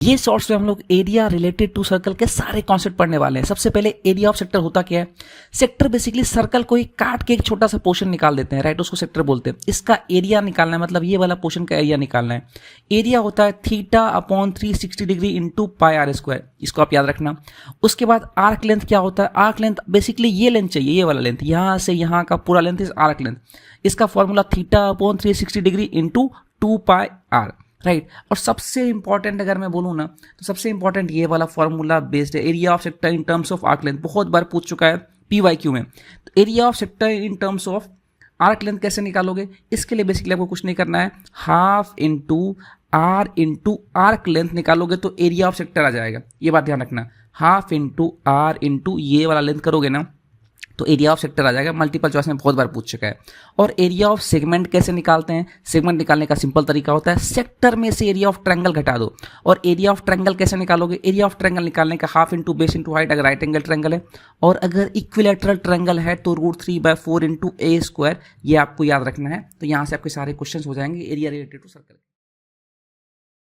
ये शॉर्ट्स में हम लोग एरिया रिलेटेड टू सर्कल के सारे कॉन्सेप्ट पढ़ने वाले हैं। सबसे पहले एरिया ऑफ सेक्टर होता क्या है? सेक्टर बेसिकली सर्कल को ही काट के एक छोटा सा पोर्शन निकाल देते हैं, राइट, उसको सेक्टर बोलते हैं। इसका एरिया निकालना है, मतलब ये वाला पोर्शन का एरिया निकालना है। एरिया होता है theta upon 360 degree into pi r square, इसको आप याद रखना। उसके बाद आर्क लेंथ क्या होता है? आर्क लेंथ बेसिकली ये लेंथ चाहिए, ये वाला लेंथ, यहाँ से यहाँ का पूरा लेंथ इज आर्क लेंथ। इसका formula theta upon 360 degree into 2 pi r, right. और सबसे इंपॉर्टेंट अगर मैं बोलूँ ना, तो सबसे इंपॉर्टेंट ये वाला फॉर्मूला बेस्ड है, area of sector in terms of arc length. बहुत बार पूछ चुका है PYQ में। तो area of sector in terms of arc length कैसे निकालोगे? इसके लिए बेसिकली आपको कुछ नहीं करना है, half into r into arc length निकालोगे तो एरिया ऑफ सेक्टर आ जाएगा। ये बात ध्यान रखना, हाफ इंटू आर इंटू ये वाला लेंथ करोगे ना तो एरिया ऑफ सेक्टर आ जाएगा। मल्टीपल चॉइस में बहुत बार पूछ चुका है। और एरिया ऑफ सेगमेंट कैसे निकालते हैं? सेगमेंट निकालने का सिंपल तरीका होता है, सेक्टर में से एरिया ऑफ ट्रायंगल घटा दो। और एरिया ऑफ ट्रायंगल कैसे निकालोगे? एरिया ऑफ ट्रायंगल निकालने का half into base into height, अगर राइट एंगल ट्रायंगल है। और अगर इक्विलैटरल ट्रायंगल है तो √3/4 इंटू a स्क्वायर, ये आपको याद रखना है। तो यहाँ से आपके सारे क्वेश्चन हो जाएंगे एरिया रिलेटेड टू सर्कल।